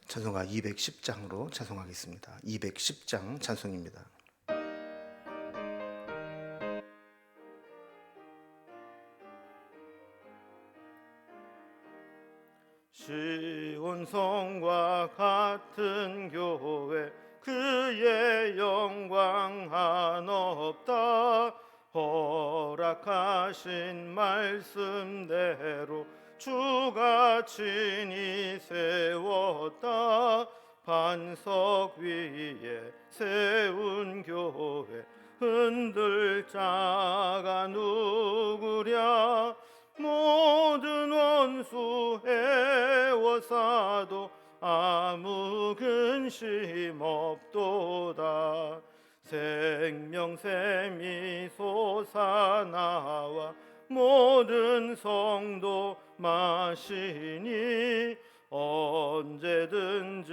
찬송가 210장으로 찬송하겠습니다. 210장 찬송입니다. 시온성과 같은 교회 그의 영광 한없다. 허락하신 말씀대로 주가 친히 세웠다. 반석 위에 세운 교회 흔들 자가 누구랴. 모든 원수 애워싸도 아무 근심 없도다. 생명샘이 솟아나와 모든 성도 마시니 언제든지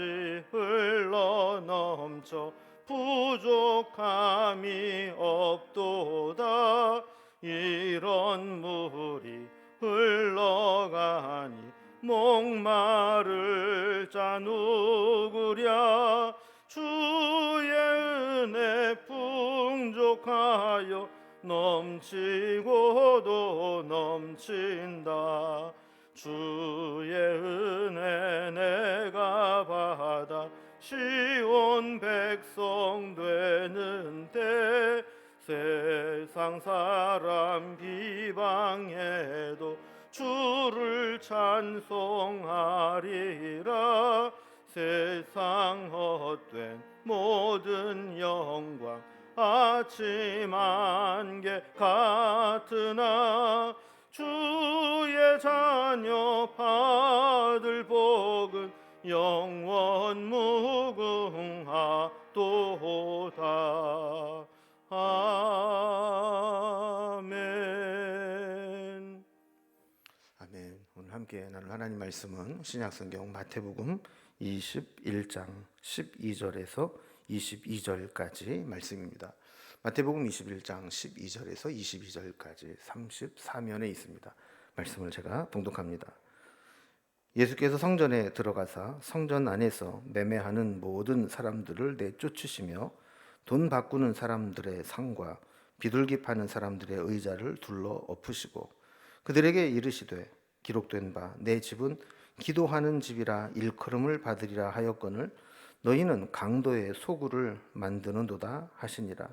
흘러넘쳐 부족함이 없도다. 이런 물이 흘러가니 목마를 자 누구랴. 주의 은혜 풍족하여 넘치고도 넘친다. 주의 은혜 내가 받아 시온 백성 되는 때 세상 사람 비방해도 주를 찬송하리라. 세상 헛된 모든 영광 아침 안개 같으나 주의 자녀 받을 복은 영원 무궁하도다. 아멘. 아멘. 오늘 함께 나눌 하나님 말씀은 신약성경 마태복음 21장 12절에서 22절까지 말씀입니다. 마태복음 21장 12절에서 22절까지 34면에 있습니다. 말씀을 제가 봉독합니다. 예수께서 성전에 들어가사 성전 안에서 매매하는 모든 사람들을 내쫓으시며 돈 바꾸는 사람들의 상과 비둘기 파는 사람들의 의자를 둘러 엎으시고 그들에게 이르시되 기록된 바 내 집은 기도하는 집이라 일컬음을 받으리라 하였거늘 너희는 강도의 소굴을 만드는도다 하시니라.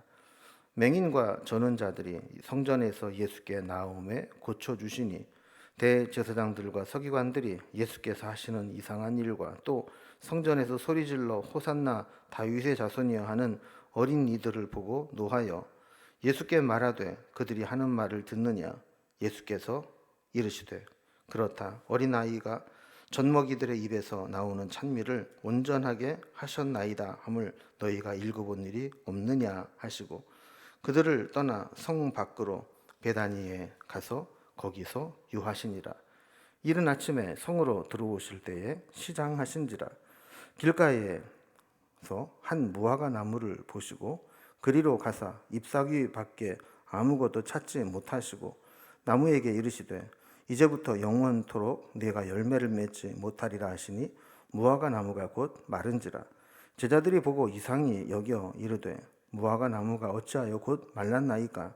맹인과 전원자들이 성전에서 예수께 나오매 고쳐주시니 대제사장들과 서기관들이 예수께서 하시는 이상한 일과 또 성전에서 소리질러 호산나 다윗의 자손이여 하는 어린 이들을 보고 노하여 예수께 말하되 그들이 하는 말을 듣느냐. 예수께서 이르시되 그렇다. 어린아이가 젖먹이들의 입에서 나오는 찬미를 온전하게 하셨나이다 함을 너희가 읽어본 일이 없느냐 하시고 그들을 떠나 성 밖으로 베다니에 가서 거기서 유하시니라. 이른 아침에 성으로 들어오실 때에 시장하신지라. 길가에서 한 무화과 나무를 보시고 그리로 가사 잎사귀 밖에 아무것도 찾지 못하시고 나무에게 이르시되 이제부터 영원토록 네가 열매를 맺지 못하리라 하시니 무화과 나무가 곧 마른지라. 제자들이 보고 이상히 여겨 이르되 무화과 나무가 어찌하여 곧 말랐나이까.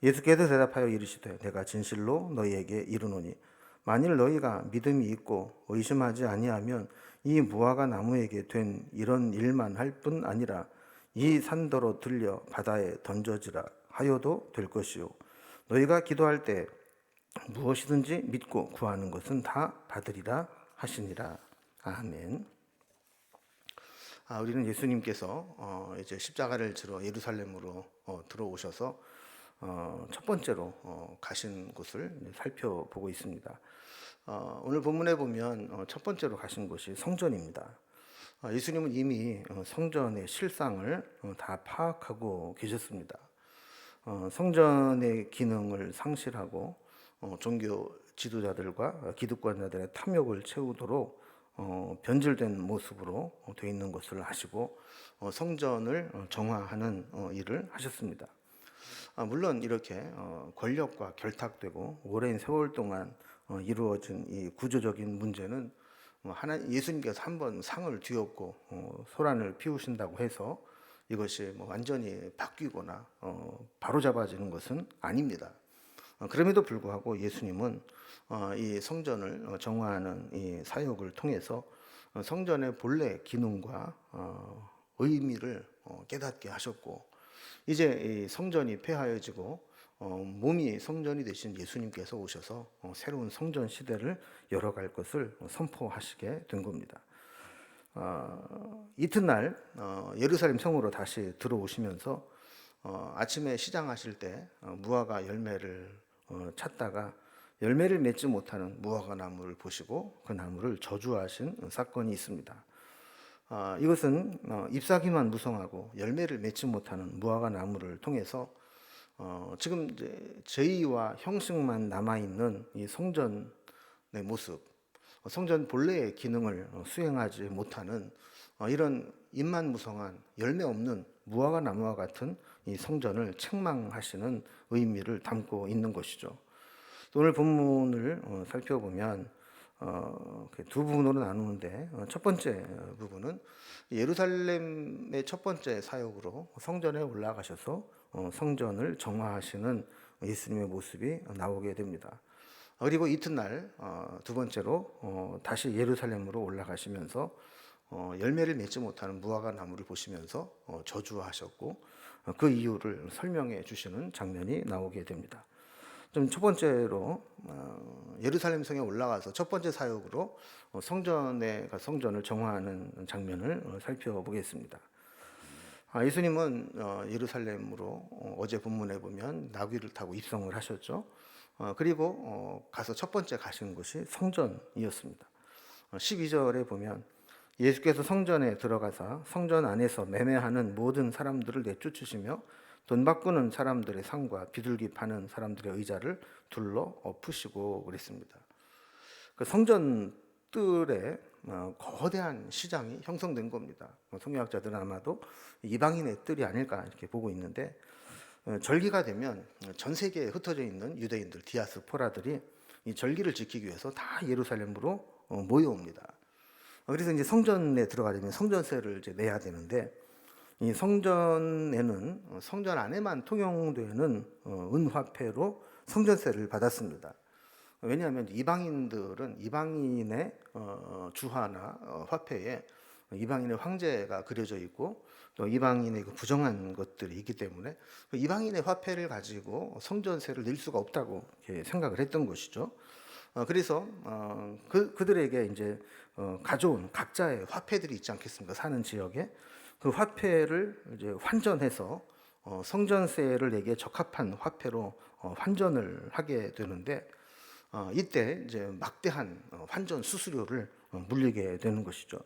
예수께서 대답하여 이르시되 내가 진실로 너희에게 이르노니 만일 너희가 믿음이 있고 의심하지 아니하면 이 무화과 나무에게 된 이런 일만 할 뿐 아니라 이 산더러 들려 바다에 던져지라 하여도 될 것이요 너희가 기도할 때 무엇이든지 믿고 구하는 것은 다 받으리라 하시니라. 아멘. 우리는 예수님께서 이제 십자가를 지러 예루살렘으로 들어오셔서 첫 번째로 가신 곳을 살펴보고 있습니다. 오늘 본문에 보면 첫 번째로 가신 곳이 성전입니다. 예수님은 이미 성전의 실상을 다 파악하고 계셨습니다. 성전의 기능을 상실하고 종교 지도자들과 기득권자들의 탐욕을 채우도록 변질된 모습으로 되어 있는 것을 아시고 성전을 정화하는 일을 하셨습니다. 물론 이렇게 권력과 결탁되고 오랜 세월 동안 이루어진 이 구조적인 문제는 예수님께서 한번 상을 뒤엎고 소란을 피우신다고 해서 이것이 완전히 바뀌거나 바로잡아지는 것은 아닙니다. 그럼에도 불구하고 예수님은 이 성전을 정화하는 이 사역을 통해서 성전의 본래 기능과 의미를 깨닫게 하셨고, 이제 이 성전이 폐하여지고 몸이 성전이 되신 예수님께서 오셔서 새로운 성전 시대를 열어갈 것을 선포하시게 된 겁니다. 이튿날 예루살렘 성으로 다시 들어오시면서 아침에 시장하실 때 무화과 열매를 찾다가 열매를 맺지 못하는 무화과 나무를 보시고 그 나무를 저주하신 사건이 있습니다. 이것은 잎사귀만 무성하고 열매를 맺지 못하는 무화과 나무를 통해서 지금 이제 죄의와 형식만 남아 있는 이 성전의 모습, 성전 본래의 기능을 수행하지 못하는 이런 잎만 무성한 열매 없는 무화과 나무와 같은 이 성전을 책망하시는 의미를 담고 있는 것이죠. 오늘 본문을 살펴보면 두 부분으로 나누는데, 첫 번째 부분은 예루살렘의 첫 번째 사역으로 성전에 올라가셔서 성전을 정화하시는 예수님의 모습이 나오게 됩니다. 그리고 이튿날 두 번째로 다시 예루살렘으로 올라가시면서 열매를 맺지 못하는 무화과 나무를 보시면서 저주하셨고 그 이유를 설명해 주시는 장면이 나오게 됩니다. 좀 첫 번째로 예루살렘 성에 올라가서 첫 번째 사역으로 성전을 정화하는 장면을 살펴보겠습니다. 예수님은 예루살렘으로 어제 본문에 보면 나귀를 타고 입성을 하셨죠. 그리고 가서 첫 번째 가신 곳이 성전이었습니다. 12절에 보면 예수께서 성전에 들어가사 성전 안에서 매매하는 모든 사람들을 내쫓으시며 돈 바꾸는 사람들의 상과 비둘기 파는 사람들의 의자를 둘러 엎으시고 그랬습니다. 그 성전 뜰에 거대한 시장이 형성된 겁니다. 성경학자들은 아마도 이방인의 뜰이 아닐까 이렇게 보고 있는데, 절기가 되면 전 세계에 흩어져 있는 유대인들, 디아스포라들이 이 절기를 지키기 위해서 다 예루살렘으로 모여옵니다. 그래서 이제 성전에 들어가려면 성전세를 이제 내야 되는데, 이 성전에는 성전 안에만 통용되는 은화폐로 성전세를 받았습니다. 왜냐하면 이방인들은 이방인의 주화나 화폐에 이방인의 황제가 그려져 있고 또 이방인의 그 부정한 것들이 있기 때문에 이방인의 화폐를 가지고 성전세를 낼 수가 없다고 생각을 했던 것이죠. 그래서 그들에게 이제 가져온 각자의 화폐들이 있지 않겠습니까? 사는 지역에 그 화폐를 이제 환전해서 성전세를 내게 적합한 화폐로 환전을 하게 되는데, 이때 이제 막대한 환전 수수료를 물리게 되는 것이죠.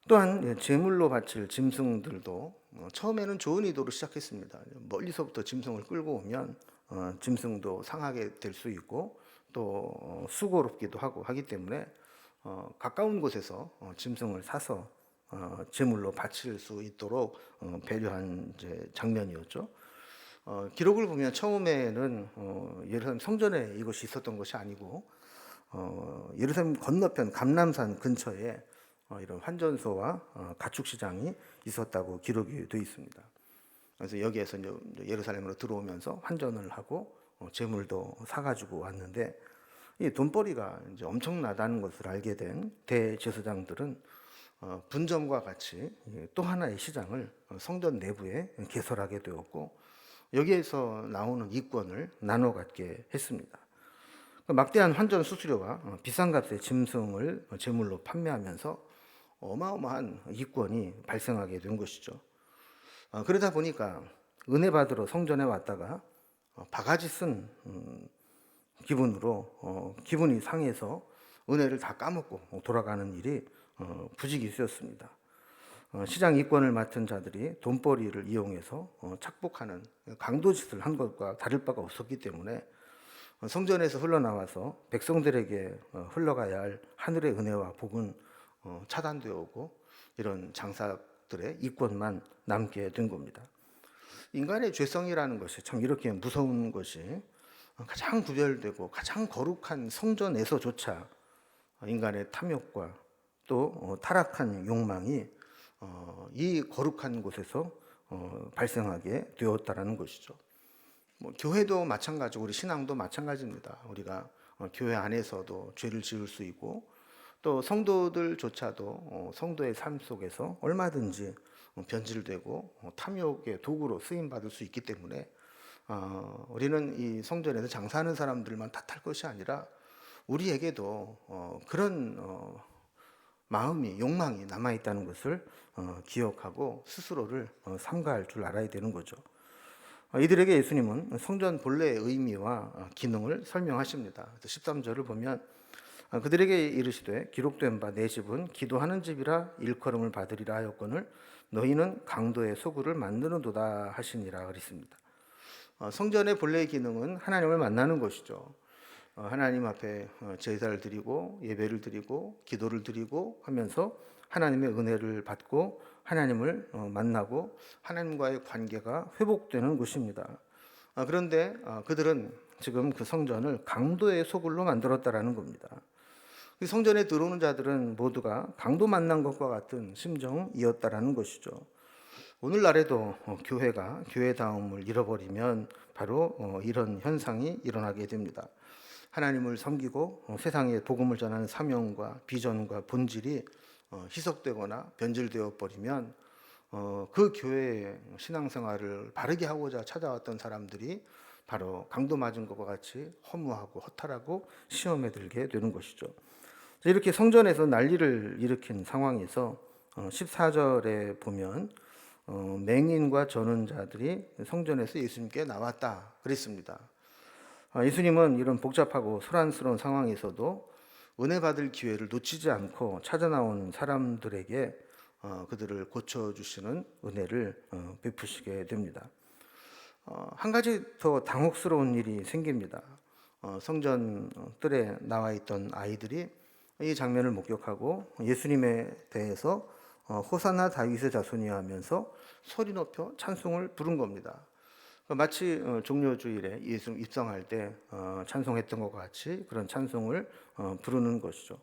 또한 제물로 바칠 짐승들도 처음에는 좋은 의도로 시작했습니다. 멀리서부터 짐승을 끌고 오면 짐승도 상하게 될 수 있고 또 수고롭기도 하고 하기 때문에 가까운 곳에서 짐승을 사서 제물로 바칠 수 있도록 배려한 이제 장면이었죠. 기록을 보면 처음에는 예루살렘 성전에 이것이 있었던 것이 아니고 예루살렘 건너편 감람산 근처에 이런 환전소와 가축 시장이 있었다고 기록이 되어 있습니다. 그래서 여기에서 이제 예루살렘으로 들어오면서 환전을 하고 제물도 사가지고 왔는데, 이 돈벌이가 이제 엄청나다는 것을 알게 된 대제사장들은 분점과 같이 또 하나의 시장을 성전 내부에 개설하게 되었고 여기에서 나오는 이권을 나눠 갖게 했습니다. 막대한 환전 수수료와 비싼 값의 짐승을 제물로 판매하면서 어마어마한 이권이 발생하게 된 것이죠. 그러다 보니까 은혜 받으러 성전에 왔다가 바가지 쓴 기분으로 기분이 상해서 은혜를 다 까먹고 돌아가는 일이 부지기수였습니다. 시장 이권을 맡은 자들이 돈벌이를 이용해서 착복하는 강도짓을 한 것과 다를 바가 없었기 때문에 성전에서 흘러나와서 백성들에게 흘러가야 할 하늘의 은혜와 복은 차단되어 오고 이런 장사들의 이권만 남게 된 겁니다. 인간의 죄성이라는 것이 참 이렇게 무서운 것이 가장 구별되고 가장 거룩한 성전에서조차 인간의 탐욕과 또 타락한 욕망이 이 거룩한 곳에서 발생하게 되었다라는 것이죠. 교회도 마찬가지고 우리 신앙도 마찬가지입니다. 우리가 교회 안에서도 죄를 지을 수 있고 또 성도들조차도 성도의 삶 속에서 얼마든지 변질되고 탐욕의 도구로 쓰임 받을 수 있기 때문에 우리는 이 성전에서 장사하는 사람들만 탓할 것이 아니라 우리에게도 그런 마음이 욕망이 남아 있다는 것을 기억하고 스스로를 삼가할 줄 알아야 되는 거죠. 이들에게 예수님은 성전 본래의 의미와 기능을 설명하십니다. 13절을 보면 그들에게 이르시되 기록된 바 내 집은 기도하는 집이라 일컬음을 받으리라 하였거늘 너희는 강도의 소굴을 만드는도다 하시니라 그랬습니다. 성전의 본래의 기능은 하나님을 만나는 것이죠. 하나님 앞에 제사를 드리고 예배를 드리고 기도를 드리고 하면서 하나님의 은혜를 받고 하나님을 만나고 하나님과의 관계가 회복되는 곳입니다. 그런데 그들은 지금 그 성전을 강도의 소굴로 만들었다라는 겁니다. 그 성전에 들어오는 자들은 모두가 강도 만난 것과 같은 심정이었다라는 것이죠. 오늘날에도 교회가 교회다움을 잃어버리면 바로 이런 현상이 일어나게 됩니다. 하나님을 섬기고 세상에 복음을 전하는 사명과 비전과 본질이 희석되거나 변질되어 버리면 그 교회의 신앙생활을 바르게 하고자 찾아왔던 사람들이 바로 강도 맞은 것과 같이 허무하고 허탈하고 시험에 들게 되는 것이죠. 이렇게 성전에서 난리를 일으킨 상황에서 14절에 보면 맹인과 저는 자들이 성전에서 예수님께 나왔다 그랬습니다. 예수님은 이런 복잡하고 소란스러운 상황에서도 은혜 받을 기회를 놓치지 않고 찾아 나온 사람들에게 그들을 고쳐주시는 은혜를 베푸시게 됩니다. 한 가지 더 당혹스러운 일이 생깁니다. 성전 뜰에 나와 있던 아이들이 이 장면을 목격하고 예수님에 대해서 호산나 다윗의 자손이야 하면서 소리 높여 찬송을 부른 겁니다. 마치 종려주일에 예수 입성할 때 찬송했던 것과 같이 그런 찬송을 부르는 것이죠.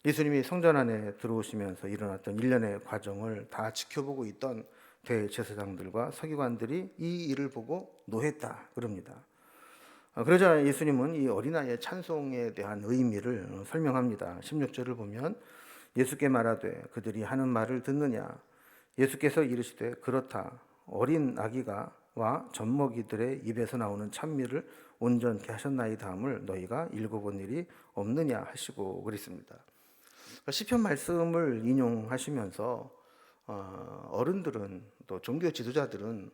예수님이 성전 안에 들어오시면서 일어났던 일련의 과정을 다 지켜보고 있던 대제사장들과 서기관들이 이 일을 보고 노했다 그럽니다. 그러자 예수님은 이 어린아이의 찬송에 대한 의미를 설명합니다. 16절을 보면 예수께 말하되 그들이 하는 말을 듣느냐. 예수께서 이르시되 그렇다. 어린 아기가 와 젖먹이들의 입에서 나오는 찬미를 온전케 하셨나이다 함을 너희가 읽어본 일이 없느냐 하시고 그랬습니다. 시편 말씀을 인용하시면서 어른들은 또 종교 지도자들은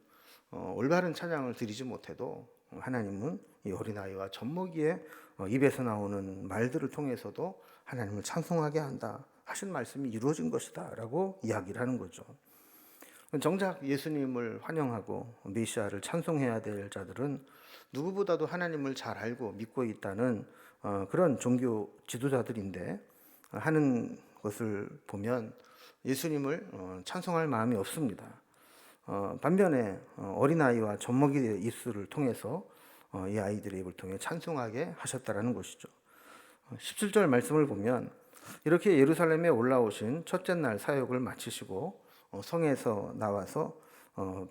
올바른 찬양을 드리지 못해도 하나님은 이 어린아이와 젖먹이의 입에서 나오는 말들을 통해서도 하나님을 찬송하게 한다 하신 말씀이 이루어진 것이다 라고 이야기를 하는 거죠. 정작 예수님을 환영하고 메시아를 찬송해야 될 자들은 누구보다도 하나님을 잘 알고 믿고 있다는 그런 종교 지도자들인데 하는 것을 보면 예수님을 찬송할 마음이 없습니다. 반면에 어린아이와 젖먹이의 입술을 통해서 이 아이들의 입을 통해 찬송하게 하셨다라는 것이죠. 17절 말씀을 보면 이렇게 예루살렘에 올라오신 첫째 날 사역을 마치시고 성에서 나와서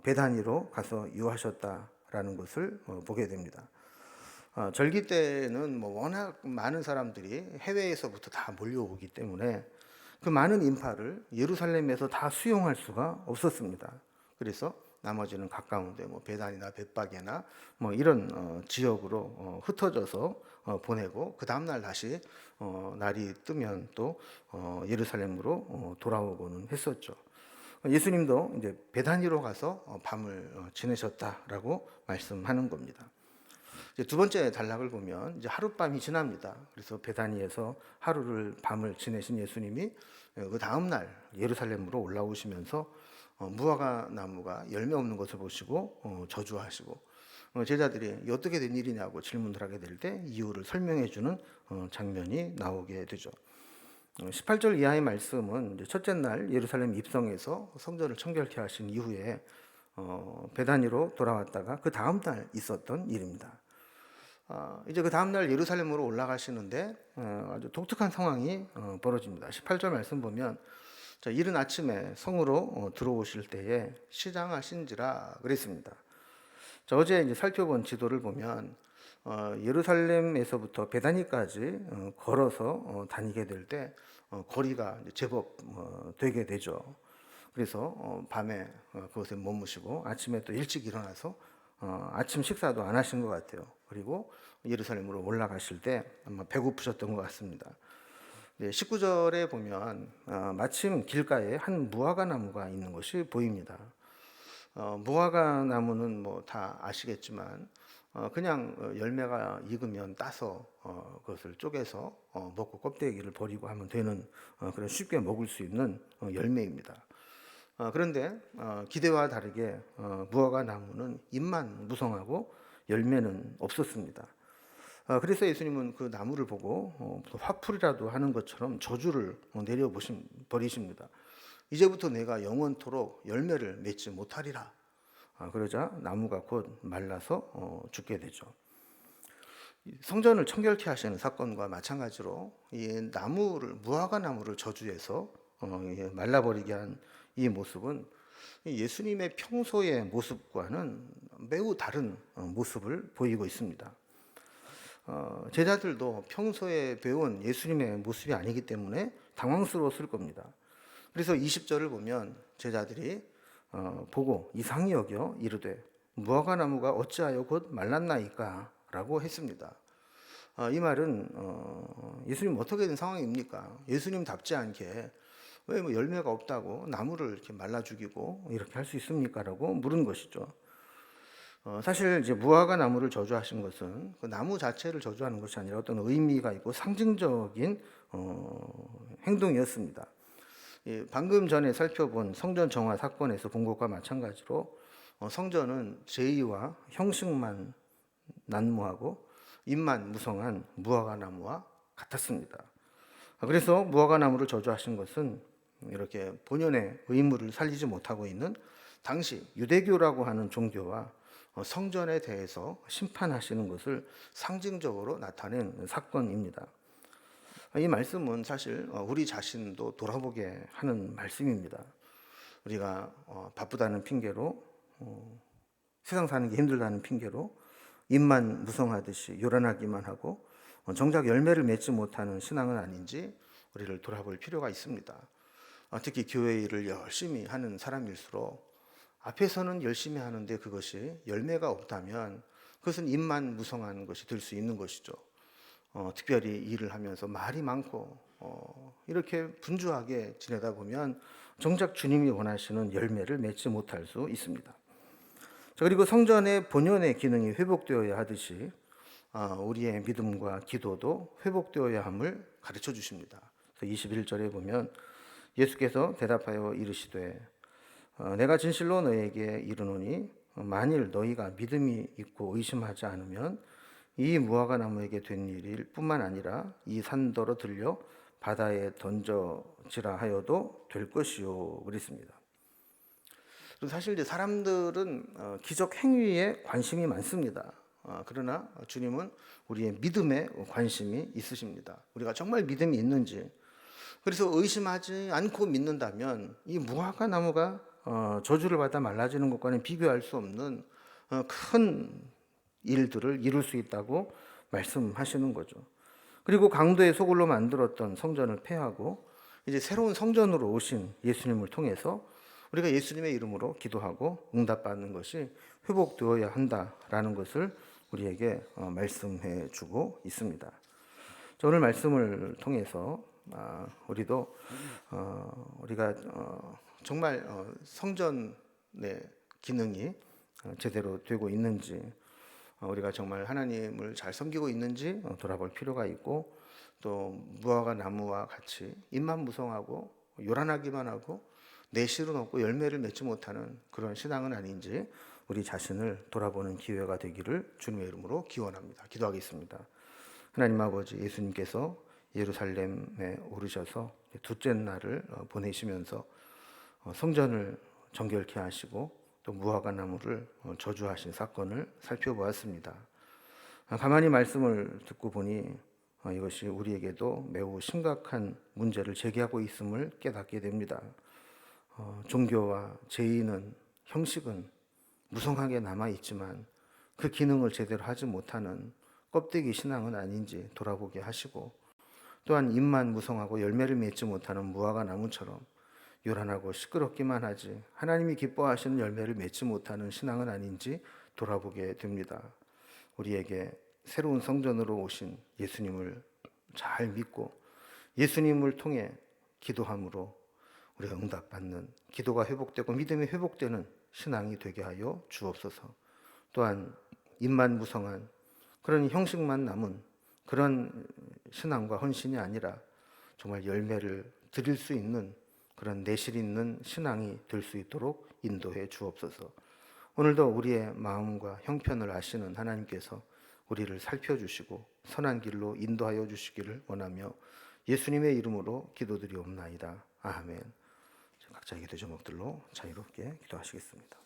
베다니로 가서 유하셨다라는 것을 보게 됩니다. 절기 때는 워낙 많은 사람들이 해외에서부터 다 몰려오기 때문에 그 많은 인파를 예루살렘에서 다 수용할 수가 없었습니다. 그래서 나머지는 가까운데 베단이나 벳박이나 이런 지역으로 흩어져서 보내고 그 다음 날 다시 날이 뜨면 또 예루살렘으로 돌아오고는 했었죠. 예수님도 이제 베다니로 가서 밤을 지내셨다라고 말씀하는 겁니다. 이제 두 번째 단락을 보면 이제 하룻밤이 지납니다. 그래서 베다니에서 하루를 밤을 지내신 예수님이 그 다음 날 예루살렘으로 올라오시면서 무화과 나무가 열매 없는 것을 보시고 저주하시고 제자들이 어떻게 된 일이냐고 질문을 하게 될 때 이유를 설명해 주는 장면이 나오게 되죠. 18절 이하의 말씀은 이제 첫째 날 예루살렘 입성해서 성전을 청결케 하신 이후에 베다니로 돌아왔다가 그 다음 날 있었던 일입니다. 이제 그 다음날 예루살렘으로 올라가시는데 아주 독특한 상황이 벌어집니다. 18절 말씀 보면 자, 이른 아침에 성으로 들어오실 때에 시장하신지라 그랬습니다. 자, 어제 이제 살펴본 지도를 보면 예루살렘에서부터 베다니까지 걸어서 다니게 될 때 거리가 이제 제법 되게 되죠. 그래서 밤에 그곳에 머무시고 아침에 또 일찍 일어나서 아침 식사도 안 하신 것 같아요. 그리고 예루살렘으로 올라가실 때 아마 배고프셨던 것 같습니다. 네, 19절에 보면 마침 길가에 한 무화과 나무가 있는 것이 보입니다. 무화과 나무는 뭐 다 아시겠지만 그냥 열매가 익으면 따서 그것을 쪼개서 먹고 껍데기를 버리고 하면 되는 그런 쉽게 먹을 수 있는 열매입니다. 그런데 기대와 다르게 무화과 나무는 잎만 무성하고 열매는 없었습니다. 그래서 예수님은 그 나무를 보고 화풀이라도 하는 것처럼 저주를 내려 버리십니다. 이제부터 내가 영원토록 열매를 맺지 못하리라. 그러자 나무가 곧 말라서 죽게 되죠. 성전을 청결케 하시는 사건과 마찬가지로 이 나무를 무화과 나무를 저주해서 말라버리게 한 이 모습은 예수님의 평소의 모습과는 매우 다른 모습을 보이고 있습니다. 제자들도 평소에 배운 예수님의 모습이 아니기 때문에 당황스러웠을 겁니다. 그래서 20절을 보면 제자들이 보고 이상히 여겨 이르되 무화과 나무가 어찌하여 곧 말랐나이까 라고 했습니다. 이 말은 예수님 어떻게 된 상황입니까? 예수님답지 않게 왜 뭐 열매가 없다고 나무를 이렇게 말라 죽이고 이렇게 할 수 있습니까? 라고 물은 것이죠. 사실 이제 무화과 나무를 저주하신 것은 그 나무 자체를 저주하는 것이 아니라 어떤 의미가 있고 상징적인 행동이었습니다. 방금 전에 살펴본 성전 정화 사건에서 본 것과 마찬가지로 성전은 제의와 형식만 난무하고 잎만 무성한 무화과 나무와 같았습니다. 그래서 무화과 나무를 저주하신 것은 이렇게 본연의 의무를 살리지 못하고 있는 당시 유대교라고 하는 종교와 성전에 대해서 심판하시는 것을 상징적으로 나타낸 사건입니다. 이 말씀은 사실 우리 자신도 돌아보게 하는 말씀입니다. 우리가 바쁘다는 핑계로 세상 사는 게 힘들다는 핑계로 입만 무성하듯이 요란하기만 하고 정작 열매를 맺지 못하는 신앙은 아닌지 우리를 돌아볼 필요가 있습니다. 특히 교회 일을 열심히 하는 사람일수록 앞에서는 열심히 하는데 그것이 열매가 없다면 그것은 입만 무성한 것이 될 수 있는 것이죠. 특별히 일을 하면서 말이 많고 이렇게 분주하게 지내다 보면 정작 주님이 원하시는 열매를 맺지 못할 수 있습니다. 자, 그리고 성전의 본연의 기능이 회복되어야 하듯이 우리의 믿음과 기도도 회복되어야 함을 가르쳐 주십니다. 그래서 21절에 보면 예수께서 대답하여 이르시되 내가 진실로 너에게 이르노니 만일 너희가 믿음이 있고 의심하지 않으면 이 무화과 나무에게 된 일일 뿐만 아니라 이 산더러 들려 바다에 던져지라 하여도 될 것이요 그랬습니다. 사실 이제 사람들은 기적 행위에 관심이 많습니다. 그러나 주님은 우리의 믿음에 관심이 있으십니다. 우리가 정말 믿음이 있는지. 그래서 의심하지 않고 믿는다면 이 무화과 나무가 저주를 받아 말라지는 것과는 비교할 수 없는 큰 일들을 이룰 수 있다고 말씀하시는 거죠. 그리고 강도의 소굴로 만들었던 성전을 폐하고 이제 새로운 성전으로 오신 예수님을 통해서 우리가 예수님의 이름으로 기도하고 응답받는 것이 회복되어야 한다라는 것을 우리에게 말씀해 주고 있습니다. 오늘 말씀을 통해서 우리도 우리가 정말 성전의 기능이 제대로 되고 있는지, 우리가 정말 하나님을 잘 섬기고 있는지 돌아볼 필요가 있고, 또 무화과 나무와 같이 잎만 무성하고 요란하기만 하고 내실은 없고 열매를 맺지 못하는 그런 신앙은 아닌지 우리 자신을 돌아보는 기회가 되기를 주님의 이름으로 기원합니다. 기도하겠습니다. 하나님 아버지, 예수님께서 예루살렘에 오르셔서 둘째 날을 보내시면서 성전을 정결케 하시고 또 무화과 나무를 저주하신 사건을 살펴보았습니다. 가만히 말씀을 듣고 보니 이것이 우리에게도 매우 심각한 문제를 제기하고 있음을 깨닫게 됩니다. 종교와 제의는, 형식은 무성하게 남아있지만 그 기능을 제대로 하지 못하는 껍데기 신앙은 아닌지 돌아보게 하시고, 또한 잎만 무성하고 열매를 맺지 못하는 무화과 나무처럼 요란하고 시끄럽기만 하지 하나님이 기뻐하시는 열매를 맺지 못하는 신앙은 아닌지 돌아보게 됩니다. 우리에게 새로운 성전으로 오신 예수님을 잘 믿고 예수님을 통해 기도함으로 우리가 응답받는, 기도가 회복되고 믿음이 회복되는 신앙이 되게 하여 주옵소서. 또한 입만 무성한 그런 형식만 남은 그런 신앙과 헌신이 아니라 정말 열매를 드릴 수 있는 그런 내실 있는 신앙이 될 수 있도록 인도해 주옵소서. 오늘도 우리의 마음과 형편을 아시는 하나님께서 우리를 살펴주시고 선한 길로 인도하여 주시기를 원하며 예수님의 이름으로 기도드리옵나이다. 아멘. 각자의 기도 제목들로 자유롭게 기도하시겠습니다.